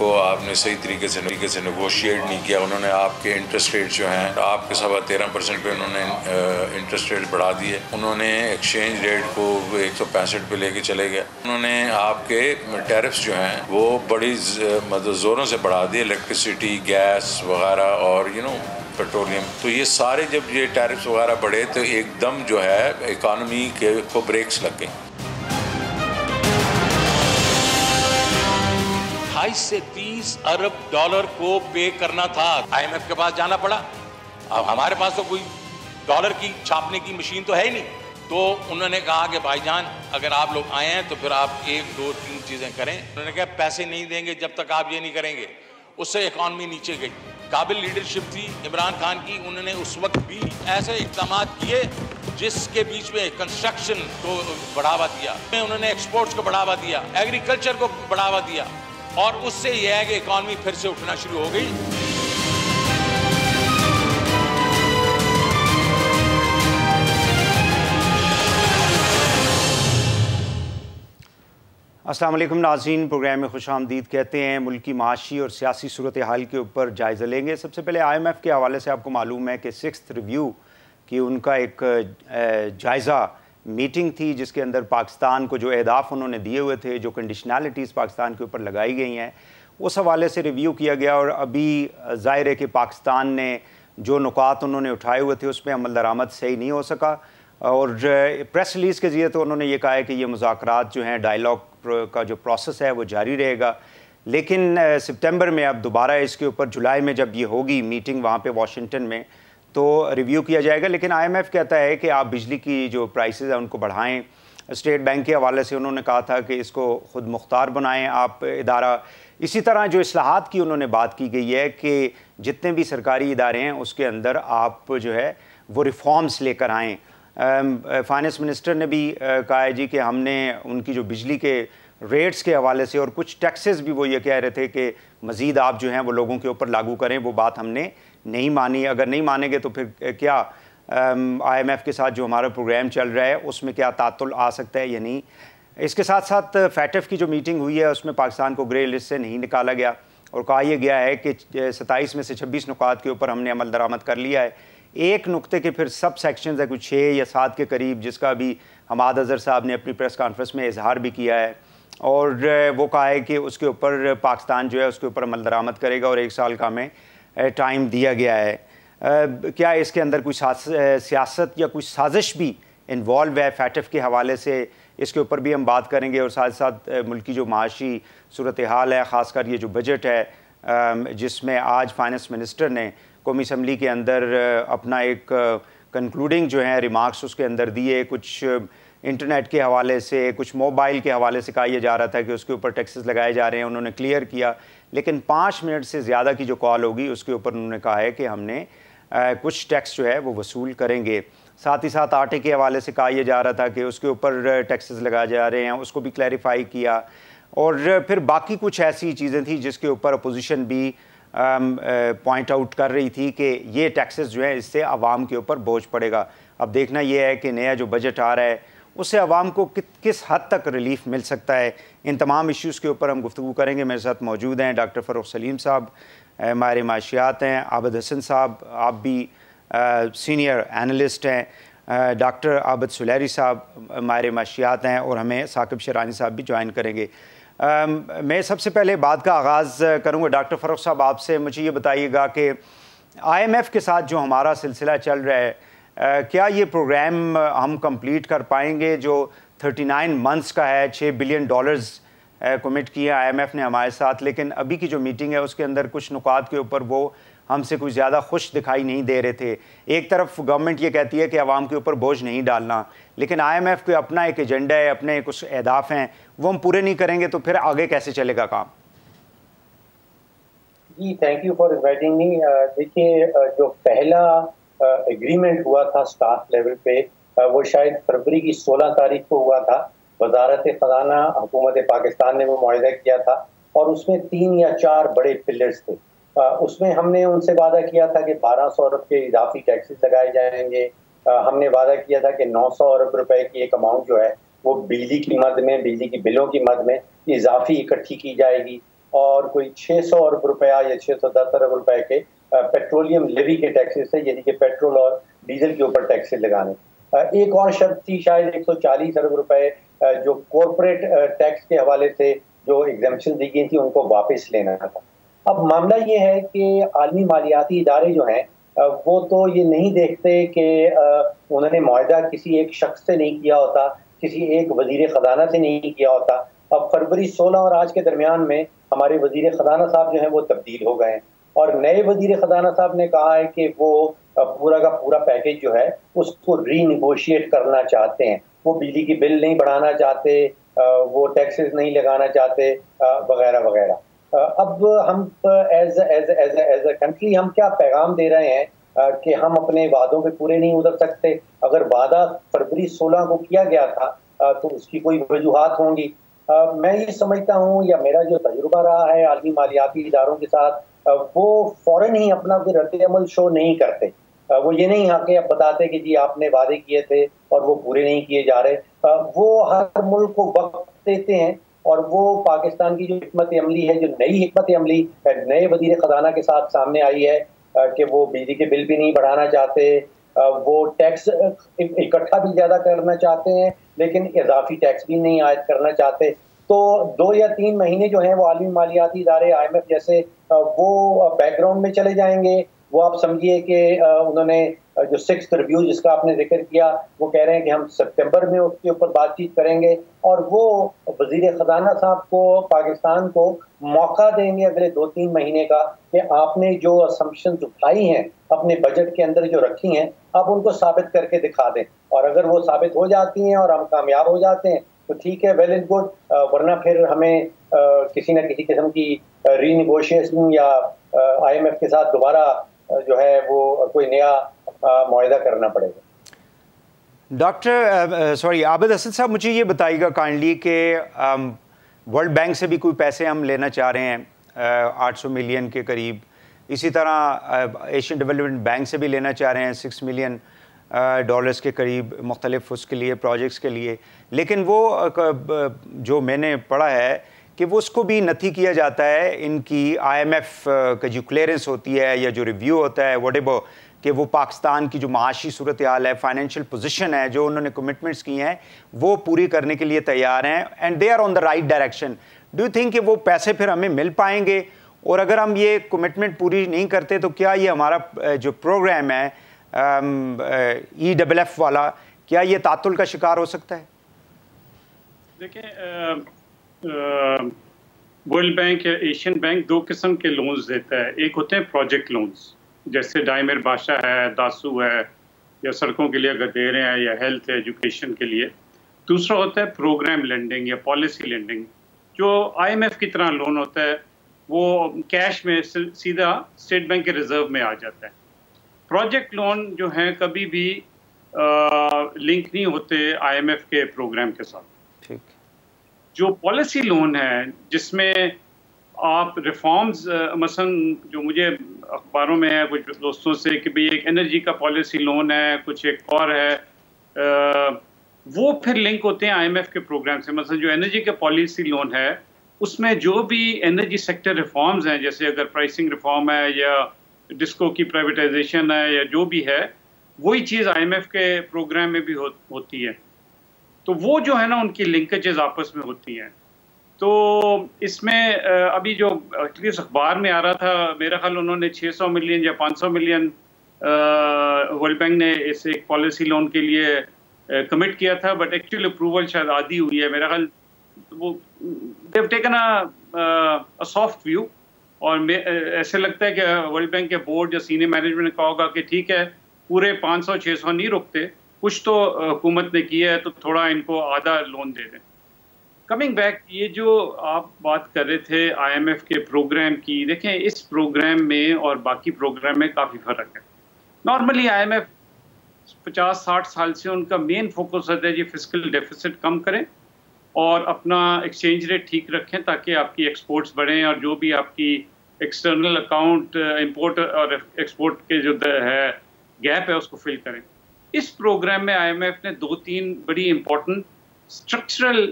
کو آپ نے صحیح طریقے سے نیگوشیٹ نہیں کیا. انہوں نے آپ کے انٹرسٹ ریٹ جو ہیں آپ کے 13.25% پہ انہوں نے انٹرسٹ ریٹ بڑھا دیے. انہوں نے ایکسچینج ریٹ کو 165 پہ لے کے چلے گئے. انہوں نے آپ کے ٹیرفس جو ہیں وہ بڑی مطلب زوروں سے بڑھا دیے, الیکٹریسٹی, گیس وغیرہ اور پیٹرولیم. تو یہ سارے جب یہ ٹیرفس وغیرہ بڑھے تو ایک دم جو ہے اکانومی کو بریکس لگ گئیں. 28 سے 30 ارب ڈالر کو پے کرنا تھا. آئی ایم ایف کے پاس جانا پڑا. اب ہمارے پاس تو کوئی ڈالر کی چھاپنے کی مشین تو ہے ہی نہیں. تو انہوں نے کہا کہ بھائی جان اگر آپ لوگ آئے ہیں تو پھر آپ 1 2 3 چیزیں کریں. انہوں نے کہا پیسے نہیں دیں گے جب تک آپ یہ نہیں کریں گے. اس سے اکانومی نیچے گئی. قابل لیڈرشپ تھی عمران خان کی. انہوں نے اس وقت بھی ایسے اقدامات کیے جس کے بیچ میں کنسٹرکشن کو بڑھاوا دیا, انہوں نے ایکسپورٹس کو بڑھاوا دیا, ایگریکلچر کو بڑھاوا دیا, اور اس سے یہ ہے کہ اکانومی پھر سے اٹھنا شروع ہو گئی. السلام علیکم ناظرین, پروگرام میں خوش آمدید کہتے ہیں. ملکی معاشی اور سیاسی صورتحال کے اوپر جائزہ لیں گے. سب سے پہلے آئی ایم ایف کے حوالے سے آپ کو معلوم ہے کہ 6th ریویو کی ان کا ایک جائزہ میٹنگ تھی جس کے اندر پاکستان کو جو اہداف انہوں نے دیے ہوئے تھے, جو کنڈیشنالٹیز پاکستان کے اوپر لگائی گئی ہیں, اس حوالے سے ریویو کیا گیا. اور ابھی ظاہر ہے کہ پاکستان نے جو نکات انہوں نے اٹھائے ہوئے تھے اس میں عمل درآمد صحیح نہیں ہو سکا. اور پریس ریلیز کے ذریعے تو انہوں نے یہ کہا ہے کہ یہ مذاکرات جو ہیں, ڈائیلاگ کا جو پروسیس ہے وہ جاری رہے گا. لیکن سپتمبر میں اب دوبارہ اس کے اوپر, جولائی میں جب یہ ہوگی میٹنگ وہاں پہ واشنگٹن میں, تو ریویو کیا جائے گا. لیکن آئی ایم ایف کہتا ہے کہ آپ بجلی کی جو پرائسز ہیں ان کو بڑھائیں. اسٹیٹ بینک کے حوالے سے انہوں نے کہا تھا کہ اس کو خود مختار بنائیں آپ ادارہ. اسی طرح جو اصلاحات کی انہوں نے بات کی گئی ہے کہ جتنے بھی سرکاری ادارے ہیں اس کے اندر آپ جو ہے وہ ریفارمز لے کر آئیں. فائنانس منسٹر نے بھی کہا ہے جی کہ ہم نے ان کی جو بجلی کے ریٹس کے حوالے سے اور کچھ ٹیکسز بھی وہ یہ کہہ رہے تھے کہ مزید آپ جو ہیں وہ لوگوں کے اوپر لاگو کریں, وہ بات ہم نے نہیں مانی. اگر نہیں مانیں گے تو پھر کیا آئی ایم ایف کے ساتھ جو ہمارا پروگرام چل رہا ہے اس میں کیا تعطل آ سکتا ہے یا نہیں. اس کے ساتھ ساتھ فیٹف کی جو میٹنگ ہوئی ہے اس میں پاکستان کو گرے لسٹ سے نہیں نکالا گیا اور کہا یہ گیا ہے کہ 27 میں سے 26 نکات کے اوپر ہم نے عمل درآمد کر لیا ہے. ایک نقطے کے پھر سب سیکشنز ہیں کچھ 6 یا 7 کے قریب, جس کا بھی حماد اظہر صاحب نے اپنی پریس کانفرنس میں اظہار بھی کیا ہے, اور وہ کہا ہے کہ اس کے اوپر پاکستان جو ہے اس کے اوپر عمل درآمد کرے گا اور 1 سال کا ہمیں ٹائم دیا گیا ہے. کیا اس کے اندر کوئی سیاست یا کوئی سازش بھی انوالو ہے فیٹف کے حوالے سے, اس کے اوپر بھی ہم بات کریں گے. اور ساتھ ساتھ ملکی جو معاشی صورتحال ہے, خاص کر یہ جو بجٹ ہے جس میں آج فائنانس منسٹر نے قومی اسمبلی کے اندر اپنا ایک کنکلوڈنگ جو ہیں ریمارکس اس کے اندر دیے, کچھ انٹرنیٹ کے حوالے سے, کچھ موبائل کے حوالے سے کہا یہ جا رہا تھا کہ اس کے اوپر ٹیکسز لگائے جا رہے ہیں, انہوں نے کلیئر کیا. لیکن 5 منٹ سے زیادہ کی جو کال ہوگی اس کے اوپر انہوں نے کہا ہے کہ ہم نے کچھ ٹیکس جو ہے وہ وصول کریں گے. ساتھ ہی ساتھ آٹے کے حوالے سے کہا یہ جا رہا تھا کہ اس کے اوپر ٹیکسز لگائے جا رہے ہیں, اس کو بھی کلیریفائی کیا. اور پھر باقی کچھ ایسی چیزیں تھیں جس کے اوپر اپوزیشن بھی پوائنٹ آؤٹ کر رہی تھی کہ یہ ٹیکسز جو ہیں اس سے عوام کے اوپر بوجھ پڑے گا. اب دیکھنا یہ ہے کہ نیا جو بجٹ آ رہا ہے اس سے عوام کو کس حد تک ریلیف مل سکتا ہے. ان تمام ایشوز کے اوپر ہم گفتگو کریں گے. میرے ساتھ موجود ہیں ڈاکٹر فروخ سلیم صاحب, ماہر معاشیات ہیں, عابد حسن صاحب آپ بھی سینئر اینالسٹ ہیں, ڈاکٹر عابد سلیری صاحب ماہر معاشیات ہیں, اور ہمیں ثاقب شیرانی صاحب بھی جوائن کریں گے. میں سب سے پہلے بات کا آغاز کروں گا ڈاکٹر فروخ صاحب آپ سے. مجھے یہ بتائیے گا کہ آئی ایم ایف کے ساتھ جو ہمارا سلسلہ چل رہا ہے, کیا یہ پروگرام ہم کمپلیٹ کر پائیں گے جو 39 منتھس کا ہے؟ $6 بلین کمٹ کیا آئی ایم ایف نے ہمارے ساتھ, لیکن ابھی کی جو میٹنگ ہے اس کے اندر کچھ نکات کے اوپر وہ ہم سے کچھ زیادہ خوش دکھائی نہیں دے رہے تھے. ایک طرف گورنمنٹ یہ کہتی ہے کہ عوام کے اوپر بوجھ نہیں ڈالنا, لیکن آئی ایم ایف کو اپنا ایک ایجنڈا ہے, اپنے کچھ اہداف ہیں, وہ ہم پورے نہیں کریں گے تو پھر آگے کیسے چلے گا کام؟ جی thank you for inviting me. دیکھیے جو پہلا ایگریمنٹ ہوا تھا اسٹاف لیول پہ وہ شاید فروری کی 16 تاریخ کو ہوا تھا. وزارت خزانہ حکومت پاکستان نے وہ معاہدہ کیا تھا اور اس میں 3 یا 4 بڑے پلرز تھے. اس میں ہم نے ان سے وعدہ کیا تھا کہ 1200 ارب کے اضافی ٹیکسز لگائے جائیں گے. ہم نے وعدہ کیا تھا کہ 900 ارب روپے کی ایک اماؤنٹ جو ہے وہ بجلی کی مد میں, بجلی کی بلوں کی مد میں اضافی اکٹھی کی جائے گی. اور کوئی 600 ارب روپیہ یا 610 ارب روپے کے پیٹرولیم لیوی کے ٹیکسز سے، یعنی کہ پیٹرول اور ڈیزل کے اوپر ٹیکسز لگانے. ایک اور شرط تھی شاید 140 ارب روپے جو کارپوریٹ ٹیکس کے حوالے سے جو ایگزمپشن دی گئی تھی ان کو واپس لینا تھا. اب معاملہ یہ ہے کہ عالمی مالیاتی ادارے جو ہیں وہ تو یہ نہیں دیکھتے کہ انہوں نے معاہدہ کسی ایک شخص سے نہیں کیا ہوتا، کسی ایک وزیر خزانہ سے نہیں کیا ہوتا. اب فروری 16 اور آج کے درمیان میں ہمارے وزیر خزانہ صاحب جو ہیں وہ تبدیل ہو گئے ہیں، اور نئے وزیر خزانہ صاحب نے کہا ہے کہ وہ پورا کا پورا پیکیج جو ہے اس کو ری نیگوشیٹ کرنا چاہتے ہیں. وہ بجلی کی بل نہیں بڑھانا چاہتے، وہ ٹیکسز نہیں لگانا چاہتے وغیرہ وغیرہ. اب ہم ایز اے کنٹری ہم کیا پیغام دے رہے ہیں کہ ہم اپنے وعدوں پہ پورے نہیں اتر سکتے. اگر وعدہ فروری 16 کو کیا گیا تھا تو اس کی کوئی وجوہات ہوں گی. میں یہ سمجھتا ہوں، یا میرا جو تجربہ رہا ہے عالمی مالیاتی اداروں کے ساتھ، وہ فوراً ہی اپنا کوئی رد عمل شو نہیں کرتے. وہ یہ نہیں آ کے اب بتاتے کہ جی آپ نے وعدے کیے تھے اور وہ پورے نہیں کیے جا رہے. وہ ہر ملک کو وقت دیتے ہیں، اور وہ پاکستان کی جو حکمت عملی ہے، جو نئی حکمت عملی نئے وزیر خزانہ کے ساتھ سامنے آئی ہے کہ وہ بجلی کے بل بھی نہیں بڑھانا چاہتے، وہ ٹیکس اکٹھا بھی زیادہ کرنا چاہتے ہیں لیکن اضافی ٹیکس بھی نہیں عائد کرنا چاہتے. تو 2 یا 3 مہینے جو ہیں وہ عالمی مالیاتی ادارے IMF جیسے وہ بیک گراؤنڈ میں چلے جائیں گے. وہ آپ سمجھیے کہ انہوں نے جو 6th ریویو جس کا آپ نے ذکر کیا، وہ کہہ رہے ہیں کہ ہم سپٹمبر میں اس کے اوپر بات چیت کریں گے، اور وہ وزیر خزانہ صاحب کو پاکستان کو موقع دیں گے اگلے 2-3 مہینے کا کہ آپ نے جو اسمپشنز اٹھائی ہیں اپنے بجٹ کے اندر جو رکھی ہیں آپ ان کو ثابت کر کے دکھا دیں. اور اگر وہ ثابت ہو جاتی ہیں اور ہم کامیاب ہو جاتے ہیں تو ٹھیک ہے، ویل اینڈ گڈ. ورنہ پھر ہمیں کسی نہ کسی قسم کی ری نیگوشیشن یا IMF کے ساتھ دوبارہ جو ہے وہ کوئی نیا معاہدہ کرنا پڑے گا. ڈاکٹر عابد اسد صاحب، مجھے یہ بتائیے گا کائنڈلی کہ ورلڈ بینک سے بھی کوئی پیسے ہم لینا چاہ رہے ہیں 800 ملین کے قریب، اسی طرح ایشین ڈیولپمنٹ بینک سے بھی لینا چاہ رہے ہیں 6 ملین ڈالرز کے قریب مختلف اس کے لیے پروجیکٹس کے لیے. لیکن وہ جو میں نے پڑھا ہے کہ وہ اس کو بھی نتھی کیا جاتا ہے، ان کی IMF کا جو کلیئرنس ہوتی ہے یا جو ریویو ہوتا ہے واٹ ایور، کہ وہ پاکستان کی جو معاشی صورتحال ہے، فائنینشیل پوزیشن ہے، جو انہوں نے کمٹمنٹس کی ہیں وہ پوری کرنے کے لیے تیار ہیں، and they are on the right direction. Do you think کہ وہ پیسے پھر ہمیں مل پائیں گے؟ اور اگر ہم یہ کمٹمنٹ پوری نہیں کرتے تو کیا یہ ہمارا جو پروگرام ہے EFF والا، کیا یہ تعطل کا شکار ہو سکتا ہے؟ دیکھیں، ورلڈ بینک یا ایشین بینک 2 قسم کے لونز دیتا ہے. ایک ہوتے ہیں پروجیکٹ لونز، جیسے ڈائمر بادشاہ ہے، داسو ہے، یا سڑکوں کے لیے اگر دے رہے ہیں یا ہیلتھ ایجوکیشن کے لیے. دوسرا ہوتا ہے پروگرام لینڈنگ یا پالیسی لینڈنگ، جو IMF کی طرح لون ہوتا ہے، وہ کیش میں سیدھا اسٹیٹ بینک کے ریزرو میں آ جاتا ہے. پروجیکٹ لون جو ہیں کبھی بھی لنک نہیں ہوتے IMF کے پروگرام کے ساتھ. جو پالیسی لون ہے جس میں آپ ریفارمز، مثلا جو مجھے اخباروں میں ہے کچھ دوستوں سے کہ بھئی ایک انرجی کا پالیسی لون ہے، کچھ ایک اور ہے، وہ پھر لنک ہوتے ہیں IMF کے پروگرام سے. مثلا جو انرجی کا پالیسی لون ہے اس میں جو بھی انرجی سیکٹر ریفارمز ہیں، جیسے اگر پرائسنگ ریفارم ہے یا ڈسکو کی پرائیویٹائزیشن ہے یا جو بھی ہے، وہی چیز IMF کے پروگرام میں بھی ہوتی ہے. تو وہ جو ہے نا ان کی لنکیجز آپس میں ہوتی ہیں. تو اس میں ابھی جو اس اخبار میں آ رہا تھا، میرا خیال انہوں نے 600 ملین یا 500 ملین ورلڈ بینک نے اس ایک پالیسی لون کے لیے کمٹ کیا تھا، بٹ ایکچوئل اپروول شاید آدھی ہوئی ہے. میرا خیال وہ they've taken a soft view, اور ایسے لگتا ہے کہ ورلڈ بینک کے بورڈ یا سینئر مینجمنٹ نے کہا ہوگا کہ ٹھیک ہے پورے 500-600 نہیں رکتے، کچھ تو حکومت نے کیا ہے تو تھوڑا ان کو آدھا لون دے دیں. کمنگ بیک، یہ جو آپ بات کر رہے تھے IMF کے پروگرام کی، دیکھیں اس پروگرام میں اور باقی پروگرام میں کافی فرق ہے. نارملی IMF 50-60 سال سے ان کا مین فوکس ہوتا ہے جی فسکل ڈیفیسٹ کم کریں اور اپنا ایکسچینج ریٹ ٹھیک رکھیں تاکہ آپ کی ایکسپورٹس بڑھیں اور جو بھی آپ کی ایکسٹرنل اکاؤنٹ امپورٹ اور ایکسپورٹ کے جو ہے گیپ ہے اس کو فل کریں. اس پروگرام میں IMF نے 2-3 بڑی امپورٹنٹ اسٹرکچرل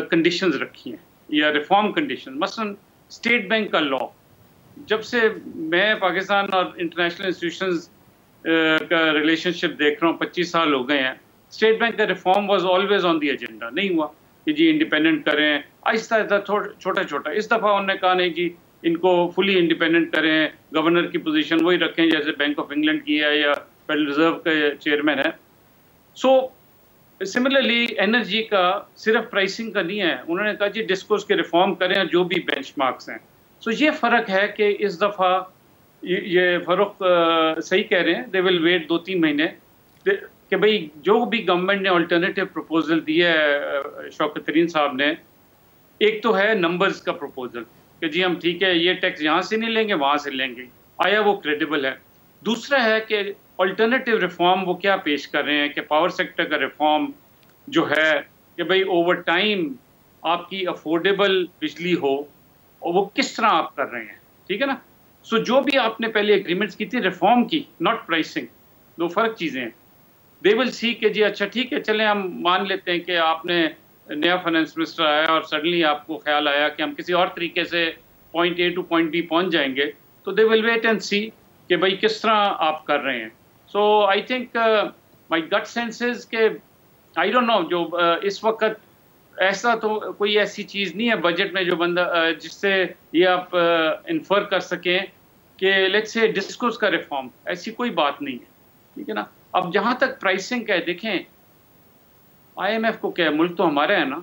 کنڈیشنز رکھی ہیں یا ریفارم کنڈیشن. مثلا اسٹیٹ بینک کا لا، جب سے میں پاکستان اور انٹرنیشنل انسٹیٹیوشنز کا ریلیشن شپ دیکھ رہا ہوں، 25 سال ہو گئے ہیں، اسٹیٹ بینک کا reform was always on the agenda, نہیں ہوا کہ جی انڈیپینڈنٹ کریں، آہستہ آہستہ چھوٹا چھوٹا. اس دفعہ انہوں نے کہا نہیں جی ان کو فلی انڈیپینڈنٹ کریں، گورنر کی پوزیشن وہی رکھیں جیسے بینک آف انگلینڈ کی ہے یا فیڈرل ریزرو کے چیئرمین ہے. سو سملرلی انرجی کا صرف پرائسنگ کا نہیں ہے، انہوں نے کہا جی ڈسکوز کے ریفارم کریں جو بھی بینچ مارکس ہیں. سو یہ فرق ہے کہ اس دفعہ یہ فروخت صحیح کہہ رہے ہیں، دے ول ویٹ 2-3 مہینے کہ بھئی جو بھی گورنمنٹ نے آلٹرنیٹیو پروپوزل دیا ہے شوکت ترین صاحب نے، ایک تو ہے نمبرز کا پروپوزل کہ جی ہم ٹھیک ہے یہ ٹیکس یہاں سے نہیں لیں گے وہاں سے لیں گے، آیا وہ کریڈیبل ہے. دوسرا ہے کہ آلٹرنیٹیو ریفارم وہ کیا پیش کر رہے ہیں کہ پاور سیکٹر کا ریفارم جو ہے کہ بھئی اوور ٹائم آپ کی افورڈیبل بجلی ہو، اور وہ کس طرح آپ کر رہے ہیں، ٹھیک ہے نا. سو جو بھی آپ نے پہلے ایگریمنٹس کی تھی ریفارم کی، ناٹ پرائسنگ، دو فرق چیزیں ہیں. دے ول سی کہ جی اچھا ٹھیک ہے چلیں ہم مان لیتے ہیں کہ آپ نے نیا فائنانس منسٹر آیا اور سڈنلی آپ کو خیال آیا کہ ہم کسی اور طریقے سے point A to point B پہنچ جائیں گے، تو دے ول ویٹ اینڈ سی کہ بھائی کس طرح آپ کر رہے ہیں. سو آئی تھنک مائی گٹ سینس از کہ آئی ڈونٹ نو جو اس وقت ایسا تو کوئی ایسی چیز نہیں ہے بجٹ میں جو بندہ جس سے یہ آپ انفر کر سکیں کہ لیٹس سے ڈسکوز کا ریفارم، ایسی کوئی بات نہیں ہے، ٹھیک ہے نا. اب جہاں تک پرائسنگ کا ہے، دیکھیں آئی ایم ایف کو کیا، ملک تو ہمارا ہے نا.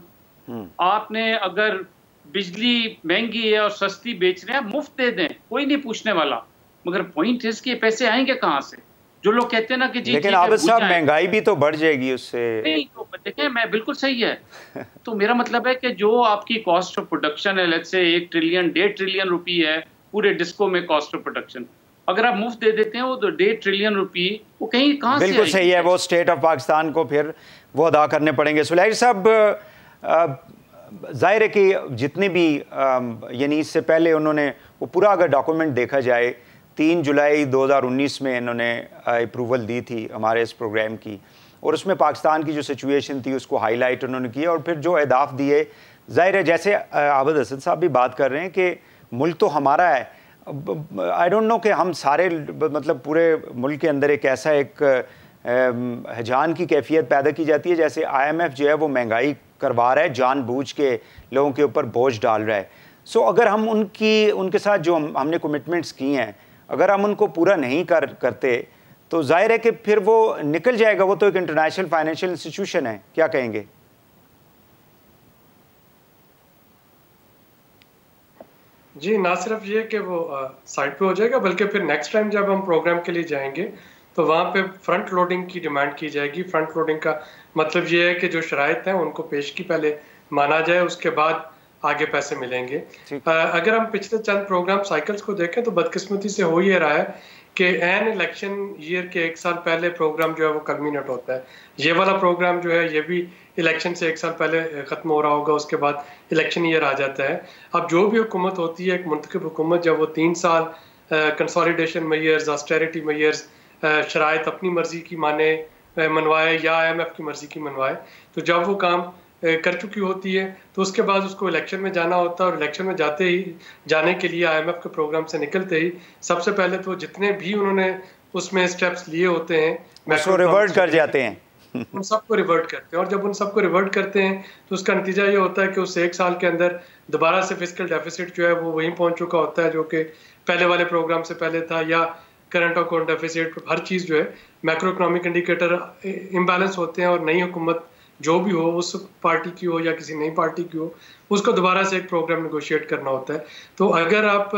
آپ نے اگر بجلی مہنگی ہے اور سستی بیچ رہے ہیں مفت دے دیں، کوئی نہیں پوچھنے والا، مگر پوائنٹ اس کے پیسے آئیں گے کہاں سے؟ جو لوگ کہتے ہیں نا کہ جی لیکن عابد صاحب مہنگائی بھی تو بڑھ جائے گی اس سے. نہیں تو دیکھیں میں بالکل صحیح ہے، تو میرا مطلب ہے کہ جو آپ کی کاسٹ آف پروڈکشن ہے لیٹس سے 1 ٹریلین 1.5 ٹریلین روپی ہے پورے ڈسکو میں کاسٹ آف پروڈکشن، اگر آپ مفت دے دیتے ہیں وہ تو 1.5 ٹریلین روپی وہ کہاں سے؟ بالکل صحیح ہے، وہ اسٹیٹ آف پاکستان کو پھر وہ ادا کرنے پڑیں گے. سلیحی صاحب ظاہر ہے کہ جتنے بھی یعنی اس سے پہلے انہوں نے وہ پورا اگر ڈاکومنٹ دیکھا جائے 3 جولائی 2019 میں انہوں نے اپروول دی تھی ہمارے اس پروگرام کی، اور اس میں پاکستان کی جو سچویشن تھی اس کو ہائی لائٹ انہوں نے کیا، اور پھر جو اہداف دیے ظاہر ہے جیسے عابد اسد صاحب بھی بات کر رہے ہیں کہ ملک تو ہمارا ہے. آئی ڈونٹ نو کہ ہم سارے مطلب پورے ملک کے اندر ایک ایسا ایک ہجان کی کیفیت پیدا کی جاتی ہے جیسے آئی ایم ایف جو ہے وہ مہنگائی کروا رہا ہے، جان بوجھ کے لوگوں کے اوپر بوجھ ڈال رہا ہے. سو اگر ہم ان کے ساتھ جو ہم نے کمٹمنٹس کی ہیں اگر ہم ان کو پورا نہیں کرتے تو ظاہر ہے کہ پھر وہ نکل جائے گا، وہ تو ایک انٹرنیشنل فائنینشیل انسٹیٹیوشن ہے. کیا کہیں گے؟ جی نہ صرف یہ کہ وہ سائٹ پہ ہو جائے گا بلکہ پھر نیکسٹ ٹائم جب ہم پروگرام کے لیے جائیں گے تو وہاں پہ فرنٹ لوڈنگ کی ڈیمانڈ کی جائے گی. فرنٹ لوڈنگ کا مطلب یہ ہے کہ جو شرائط ہیں ان کو پیش کی پہلے مانا جائے، اس کے بعد آگے پیسے ملیں گے. اگر ہم پچھلے چند پروگرام سائیکلز کو دیکھیں تو بدقسمتی سے ہو یہ رہا ہے کہ این الیکشن ایئر کے 1 سال پہلے پروگرام جو ہے وہ کلمینیٹ ہوتا ہے. یہ والا پروگرام جو ہے یہ بھی الیکشن سے 1 سال پہلے ختم ہو رہا ہوگا، اس کے بعد الیکشن ایئر آ جاتا ہے. اب جو بھی حکومت ہوتی ہے ایک منتخب حکومت، جب وہ 3 سال کنسالیڈیشن میئرز، آسٹیریٹی میئرز، شرائط اپنی مرضی کی منوائے یا آئی ایم ایف کی مرضی کی منوائے، تو جب وہ کام کر چکی ہوتی ہے تو اس کے بعد اس کو الیکشن میں جانا ہوتا ہے. اور الیکشن میں جانے کے لیے آئی ایم ایف کے پروگرام سے نکلتے ہی سب سے پہلے تو جتنے بھی انہوں نے اس میں اسٹیپس لیے ہوتے ہیں ریورٹ کر جاتے ہیں، ان سب کو ریورٹ کرتے ہیں. اور جب ان سب کو ریورٹ کرتے ہیں تو اس کا نتیجہ یہ ہوتا ہے کہ اس 1 سال کے اندر دوبارہ سے فسکل ڈیفیسٹ جو ہے وہ وہیں پہنچ چکا ہوتا ہے جو کہ پہلے والے پروگرام سے پہلے تھا، یا کرنٹ اکاؤنٹ ڈیفیسٹ، ہر چیز جو ہے میکرو اکنامک انڈیکیٹر امبیلنس ہوتے ہیں. اور نئی حکومت جو بھی ہو، اس پارٹی کی ہو یا کسی نئی پارٹی کی ہو، اس کو دوبارہ سے ایک پروگرام نیگوشیٹ کرنا ہوتا ہے. تو اگر آپ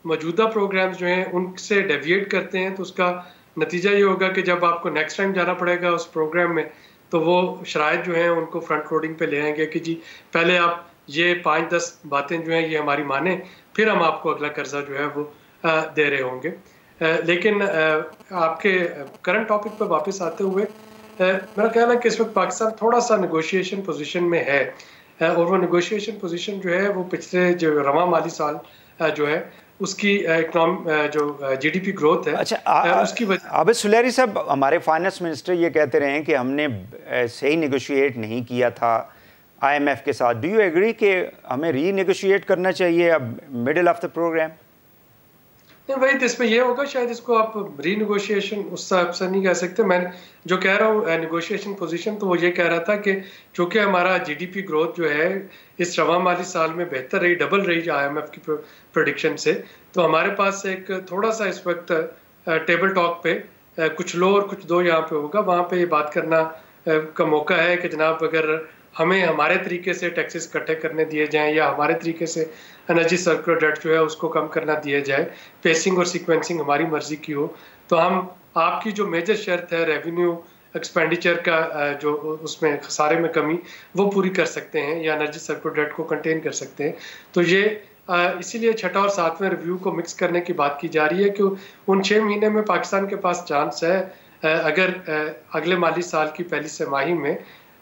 موجودہ پروگرامز جو ہیں ان سے ڈیویٹ کرتے ہیں تو اس کا نتیجہ یہ ہوگا کہ جب آپ کو نیکسٹ ٹائم جانا پڑے گا اس پروگرام میں تو وہ شرائط جو ہیں ان کو فرنٹ لوڈنگ پہ لے آئیں گے کہ جی پہلے آپ یہ 5-10 باتیں جو ہیں یہ ہماری مانیں، پھر ہم آپ کو اگلا قرضہ جو ہے وہ دے رہے ہوں گے. لیکن آپ کے کرنٹ ٹاپک پہ واپس آتے ہوئے میرا خیال ہے کہ اس وقت پاکستان تھوڑا سا نیگوشیشن پوزیشن میں ہے، اور وہ نیگوشیشن پوزیشن جو ہے وہ پچھلے جو رواں مالی سال جو ہے اس کی جو جی ڈی پی گروتھ ہے. اچھا اس کی وجہ عابد سلیحی صاحب، ہمارے فائنانس منسٹر یہ کہتے رہے ہیں کہ ہم نے صحیح نیگوشیٹ نہیں کیا تھا IMF کے ساتھ. Do you agree کہ ہمیں ری نیگوشیٹ کرنا چاہیے اب middle of the program؟ نہیں بھائی، اس میں یہ ہوگا شاید اس کو آپ ری نیگوشیشن اس حساب سے نہیں کہہ سکتے. میں جو کہہ رہا ہوں نیگوشیشن پوزیشن، تو وہ یہ کہہ رہا تھا کہ چونکہ ہمارا جی ڈی پی گروتھ جو ہے اس رواں مالی سال میں بہتر رہی، ڈبل رہی IMF کی پریڈکشن سے، تو ہمارے پاس ایک تھوڑا سا اس وقت ٹیبل ٹاک پہ کچھ لو اور کچھ دو یہاں پہ ہوگا. وہاں پہ یہ بات کرنا کا موقع ہے کہ جناب اگر ہمیں ہمارے طریقے سے ٹیکسز اکٹھے کرنے دیے جائیں یا ہمارے طریقے سے انرجی سرکولر ڈیٹ جو ہے اس کو کم کرنا دیا جائے، پیسنگ اور سیکوینسنگ ہماری مرضی کی ہو، تو ہم آپ کی جو میجر شرط ہے ریونیو ایکسپینڈیچر کا جو اس میں خسارے میں کمی، وہ پوری کر سکتے ہیں یا انرجی سرکولر ڈیٹ کو کنٹین کر سکتے ہیں. تو یہ اسی لیے چھٹا اور ساتویں ریویو کو مکس کرنے کی بات کی جا رہی ہے کہ ان 6 مہینے میں پاکستان کے پاس چانس ہے، اگر اگلے مالی سال کی پہلی سہ ماہی میں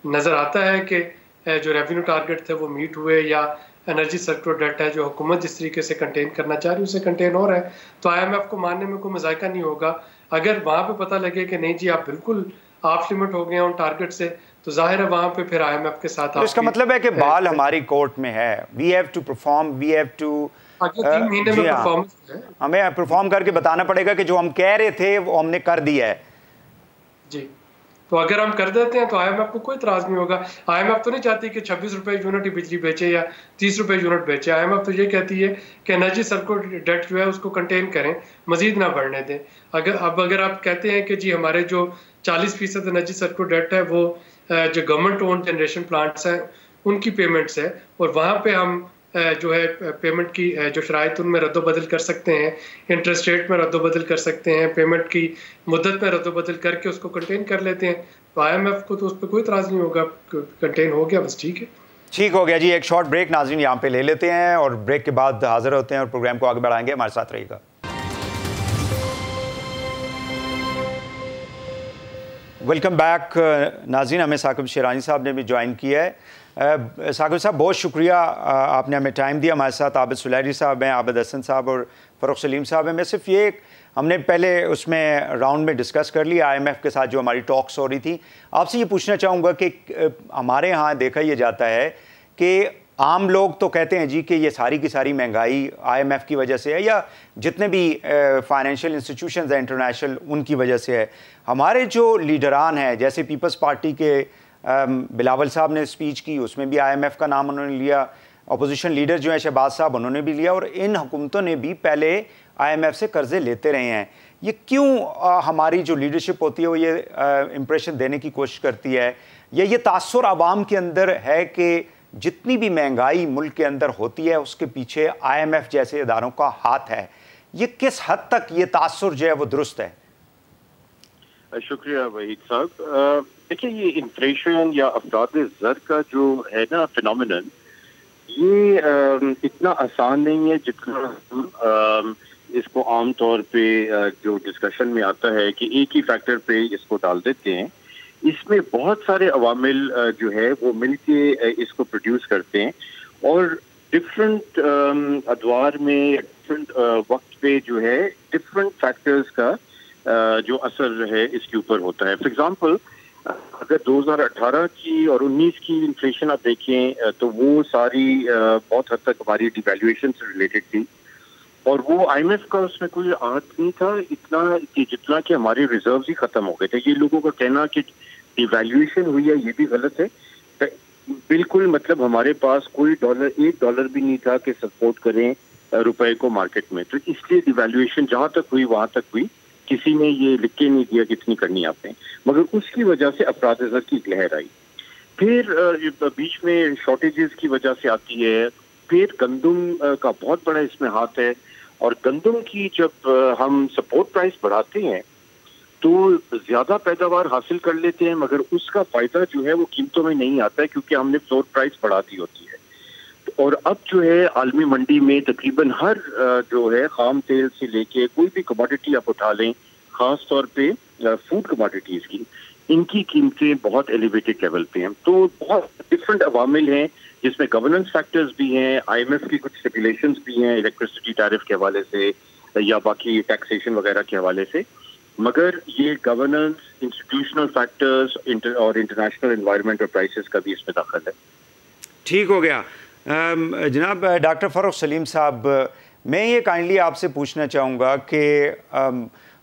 نظر آتا ہے کہ جو ریونیو ٹارگٹ تھے وہ میٹ ہوئے یا انرجی سرکولر ڈیٹ ہے جو حکومت جس طریقے سے کنٹین کرنا چاہ رہی ہے اسے کنٹین ہو رہا ہے، تو IMF کو ماننے میں کوئی مذائقہ نہیں ہوگا. اگر وہاں پہ پتہ لگے کہ نہیں جی آپ بالکل آف لیمٹ ہو گئے ہیں ان ٹارگٹ سے، تو ظاہر ہے وہاں پہ پھر IMF کے ساتھ اس کا مطلب ہے کہ بال ہماری کورٹ میں ہے. We have to perform, we have to ہمیں پرفارم کر کے بتانا پڑے گا کہ جو ہم کہہ رہے تھے وہ ہم نے کر دیا ہے. جی، تو اگر ہم کر دیتے ہیں تو IMF کو کوئی اعتراض نہیں ہوگا. IMF تو نہیں چاہتی کہ 26 روپے یونٹ ہی بجلی بیچے یا 30 روپے یونٹ بیچے. IMF تو یہ کہتی ہے کہ انرجی سرکولر ڈیٹ جو ہے اس کو کنٹین کریں، مزید نہ بڑھنے دیں. اگر آپ کہتے ہیں کہ جی ہمارے جو 40% انرجی سرکولر ڈیٹ ہے وہ جو گورنمنٹ اون جنریشن پلانٹس ہیں ان کی پیمنٹس ہے، اور وہاں پہ ہم جو ہے پیمنٹ کی جو شرائط ان میں رد و بدل کر سکتے ہیں، انٹرسٹ ریٹ میں رد و بدل کر سکتے ہیں، پیمنٹ کی مدت میں رد و بدل کر کے اس کو کنٹین کر لیتے ہیں، تو IMF کو تو اس پہ کوئی اعتراض نہیں ہوگا. کنٹین ہو گیا بس ٹھیک ہے. ٹھیک ہو گیا جی. ایک شارٹ بریک ناظرین یہاں پہ لے لیتے ہیں اور بریک کے بعد حاضر ہوتے ہیں اور پروگرام کو آگے بڑھائیں گے. ہمارے ساتھ رہیے گا. ویلکم بیک ناظرین. ہمیں ثاقب شیرانی صاحب نے بھی جوائن کیا ہے. ثاقب صاحب بہت شکریہ، آپ نے ہمیں ٹائم دیا. ہمارے ساتھ عابد سلیری صاحب ہیں، عابد حسن صاحب اور فروخ سلیم صاحب ہیں. میں صرف یہ ہم نے پہلے اس میں راؤنڈ میں ڈسکس کر لیا IMF کے ساتھ جو ہماری ٹاکس ہو رہی تھی. آپ سے یہ پوچھنا چاہوں گا کہ ہمارے ہاں دیکھا یہ جاتا ہے کہ عام لوگ تو کہتے ہیں جی کہ یہ ساری کی ساری مہنگائی IMF کی وجہ سے ہے یا جتنے بھی فائنینشیل انسٹیٹیوشنز ہیں انٹرنیشنل ان کی وجہ سے ہے. ہمارے جو لیڈران ہیں جیسے پیپلز پارٹی کے بلاول صاحب نے اسپیچ کی، اس میں بھی IMF کا نام انہوں نے لیا. اپوزیشن لیڈر جو ہیں شہباز صاحب انہوں نے بھی لیا، اور ان حکومتوں نے بھی پہلے IMF سے قرضے لیتے رہے ہیں. یہ کیوں ہماری جو لیڈرشپ ہوتی ہے وہ یہ امپریشن دینے کی کوشش کرتی ہے، یا یہ تاثر عوام کے اندر ہے کہ جتنی بھی مہنگائی ملک کے اندر ہوتی ہے اس کے پیچھے IMF جیسے اداروں کا ہاتھ ہے؟ یہ کس حد تک یہ تاثر جو ہے وہ درست ہے؟ شکریہ وحید صاحب. دیکھیں یہ انفلیشن یا افراد زر کا جو ہے نا فینومینن، یہ اتنا آسان نہیں ہے جتنا اس کو عام طور پہ جو ڈسکشن میں آتا ہے کہ ایک ہی فیکٹر پہ اس کو ڈال دیتے ہیں. اس میں بہت سارے عوامل جو ہے وہ مل کے اس کو پروڈیوس کرتے ہیں، اور ڈفرینٹ ادوار میں ڈفرینٹ وقت پہ جو ہے ڈفرینٹ فیکٹرز کا جو اثر ہے اس کے اوپر ہوتا ہے. فار ایگزامپل اگر 2018 کی اور 19 کی انفلیشن آپ دیکھیں تو وہ ساری بہت حد تک ہماری ڈیویلیویشن سے ریلیٹڈ تھی، اور وہ IMF کا اس میں کوئی ہاتھ نہیں تھا اتنا کہ جتنا کہ ہمارے ریزروز ہی ختم ہو گئے تھے. یہ لوگوں کا کہنا کہ ڈیویلیویشن ہوئی ہے یہ بھی غلط ہے. بالکل مطلب ہمارے پاس کوئی $1 بھی نہیں تھا کہ سپورٹ کریں روپے کو مارکیٹ میں، تو اس لیے ڈیویلیویشن جہاں تک ہوئی وہاں تک ہوئی. کسی نے یہ لکھ کے نہیں دیا کتنی کرنی آپ نے، مگر اس کی وجہ سے افراد زر کی ایک لہر آئی. پھر بیچ میں شارٹیجز کی وجہ سے آتی ہے. پھر گندم کا بہت بڑا اس میں ہاتھ ہے، اور گندم کی جب ہم سپورٹ پرائس بڑھاتے ہیں تو زیادہ پیداوار حاصل کر لیتے ہیں، مگر اس کا فائدہ جو ہے وہ قیمتوں میں نہیں آتا ہے کیونکہ ہم نے فلور پرائس بڑھا دی ہوتی ہے. اور اب جو ہے عالمی منڈی میں تقریباً ہر جو ہے خام تیل سے لے کے کوئی بھی کموڈٹی آپ اٹھا لیں، خاص طور پہ فوڈ کموڈٹیز کی، ان کی قیمتیں بہت ایلیویٹڈ لیول پہ ہیں. تو بہت ڈفرینٹ عوامل ہیں جس میں گورننس فیکٹرز بھی ہیں، IMF کی کچھ اسٹیپولیشنز بھی ہیں الیکٹرسٹی ٹیرف کے حوالے سے یا باقی ٹیکسیشن وغیرہ کے حوالے سے، مگر یہ گورننس، انسٹیٹیوشنل فیکٹرز اور انٹرنیشنل انوائرمنٹ اور پرائسز کا بھی اس میں دخل ہے. ٹھیک ہو گیا. جناب ڈاکٹر فروخ سلیم صاحب, میں یہ کائنڈلی آپ سے پوچھنا چاہوں گا کہ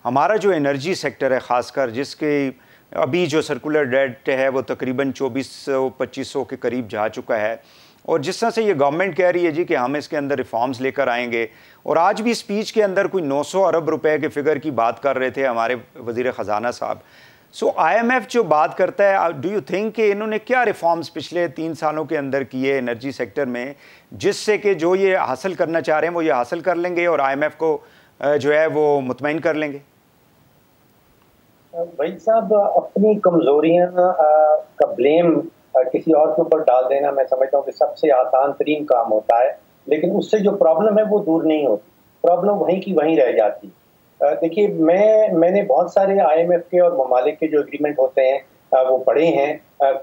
ہمارا جو انرجی سیکٹر ہے خاص کر, جس کے ابھی جو سرکولر ڈیٹ ہے وہ تقریباً 2400-2500 کے قریب جا چکا ہے, اور جس طرح سے یہ گورنمنٹ کہہ رہی ہے جی کہ ہم اس کے اندر ریفارمز لے کر آئیں گے, اور آج بھی اسپیچ کے اندر کوئی 900 ارب روپے کے فگر کی بات کر رہے تھے ہمارے وزیر خزانہ صاحب. سو آئی ایم ایف جو بات کرتا ہے, ڈو یو تھنک کہ انہوں نے کیا ریفارمز پچھلے 3 سالوں کے اندر کیے انرجی سیکٹر میں, جس سے کہ جو یہ حاصل کرنا چاہ رہے ہیں وہ یہ حاصل کر لیں گے اور آئی ایم ایف کو جو ہے وہ مطمئن کر لیں گے؟ بھائی صاحب, اپنی کمزوریاں کا بلیم کسی اور کے اوپر ڈال دینا میں سمجھتا ہوں کہ سب سے آسان ترین کام ہوتا ہے, لیکن اس سے جو پرابلم ہے وہ دور نہیں ہوتی, پرابلم وہیں کی وہیں رہ جاتی. دیکھیے, میں نے بہت سارے آئی ایم ایف کے اور ممالک کے جو اگریمنٹ ہوتے ہیں وہ پڑھے ہیں.